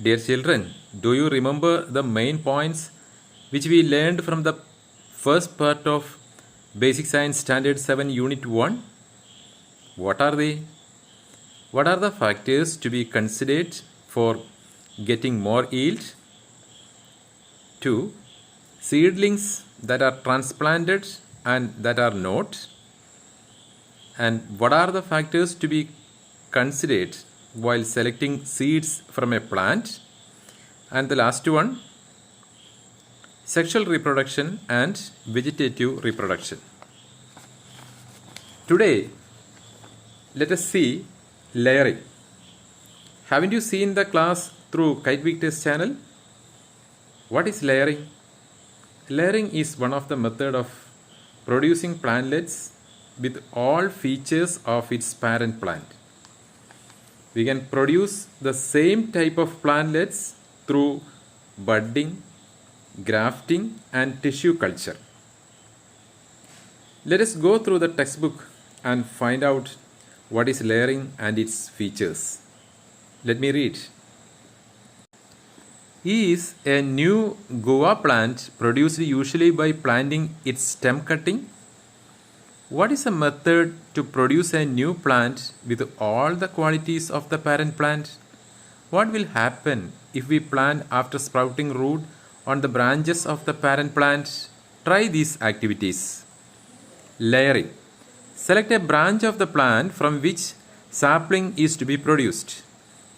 Dear children, do you remember the main points which we learned from the first part of Basic Science Standard 7 Unit 1? What are they? What are the factors to be considered for getting more yield? 2. Seedlings that are transplanted and that are not. And what are the factors to be considered while selecting seeds from a plant? And the last one, sexual reproduction and vegetative reproduction. Today, let us see layering. Haven't you seen the class through Kite Victor's channel? What is layering? Layering is one of the method of producing plantlets with all features of its parent plant. We can produce the same type of plantlets through budding, grafting and tissue culture. Let us go through the textbook and find out what is layering and its features. Let me read. Is a new guava plant produced usually by planting its stem cutting? What is a method to produce a new plant with all the qualities of the parent plant? What will happen if we plant after sprouting root on the branches of the parent plant? Try these activities. Layering. Select a branch of the plant from which sapling is to be produced.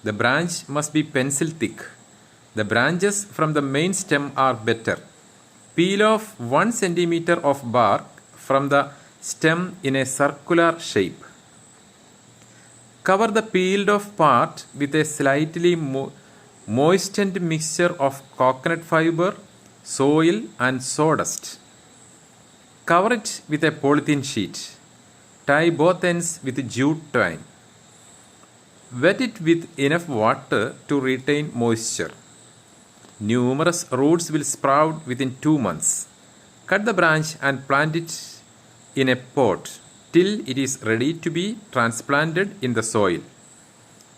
The branch must be pencil thick. The branches from the main stem are better. Peel off 1 centimeter of bark from the stem in a circular shape. Cover the peeled off part with a slightly moistened mixture of coconut fiber, soil and sawdust. Cover it with a polythene sheet. Tie both ends with jute twine. Wet it with enough water to retain moisture. Numerous roots will sprout within 2 months. Cut the branch and plant it in a pot till it is ready to be transplanted in the soil.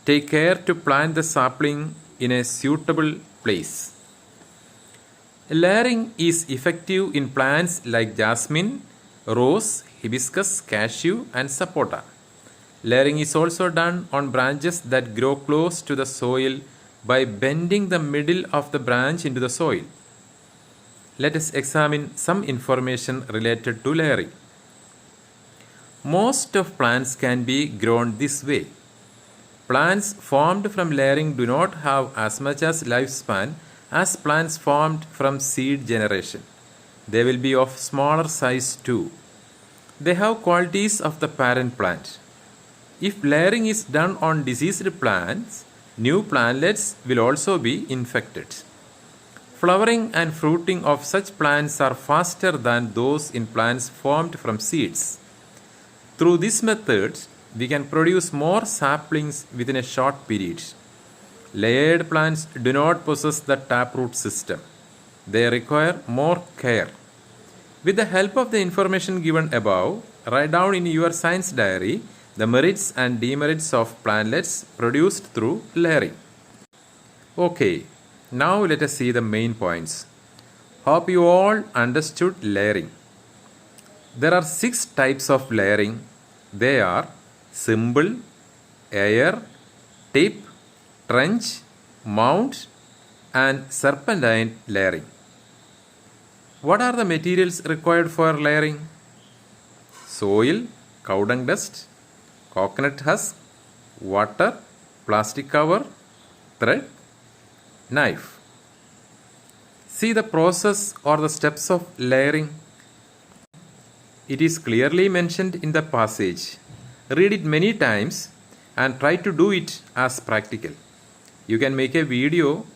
Take care to plant the sapling in a suitable place. Layering is effective in plants like jasmine, rose, hibiscus, cashew and sapota. Layering is also done on branches that grow close to the soil by bending the middle of the branch into the soil. Let us examine some information related to layering. Most of plants can be grown this way. Plants formed from layering do not have as much as lifespan as plants formed from seed generation. They will be of smaller size too. They have qualities of the parent plant. If layering is done on diseased plants, new plantlets will also be infected. Flowering and fruiting of such plants are faster than those in plants formed from seeds. Through this method, we can produce more saplings within a short period. Layered plants do not possess the taproot system. They require more care. With the help of the information given above, write down in your science diary the merits and demerits of plantlets produced through layering. Okay, now let us see the main points. Hope you all understood layering. There are 6 types of layering. They are simple, air, tip, trench, mound and serpentine layering. What are the materials required for layering? Soil, cow dung dust, coconut husk, water, plastic cover, thread, knife. See the process or the steps of layering. It is clearly mentioned in the passage. Read it many times and try to do it as practical. You can make a video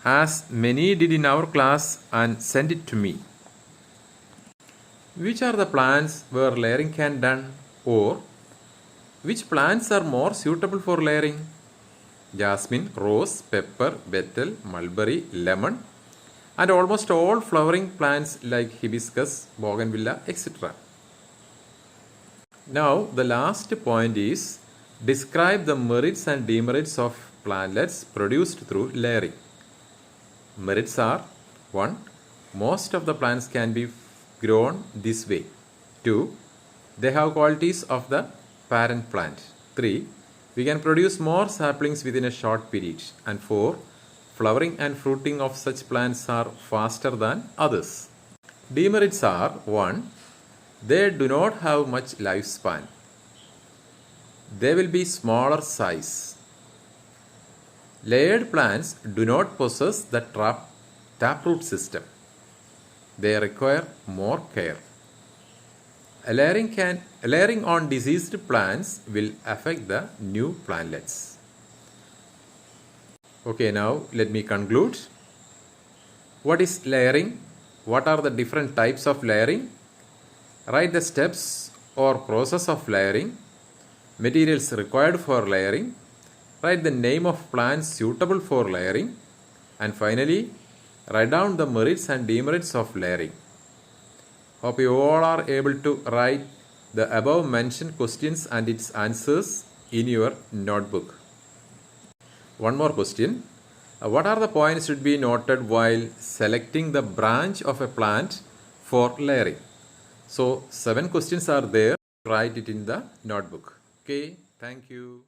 as many did in our class and send it to me. Which are the plants where layering can be done, or which plants are more suitable for layering? Jasmine, rose, pepper, betel, mulberry, lemon and almost all flowering plants like hibiscus, bougainvillea, etc. Now the last point is describe the merits and demerits of plantlets produced through layering. Merits are 1. Most of the plants can be grown this way. 2. They have qualities of the parent plant. 3. We can produce more saplings within a short period. And 4. Flowering and fruiting of such plants are faster than others. Demerits are 1. They do not have much lifespan. They will be smaller size. Layered plants do not possess the taproot system. They require more care. Layering on diseased plants will affect the new plantlets. Okay, now let me conclude. What is layering? What are the different types of layering? Write the steps or process of layering. Materials required for layering. Write the name of plants suitable for layering. And finally, write down the merits and demerits of layering. Hope you all are able to write the above mentioned questions and its answers in your notebook. One more question. What are the points should be noted while selecting the branch of a plant for layering? So 7 questions are there. Write it in the notebook. Okay, thank you.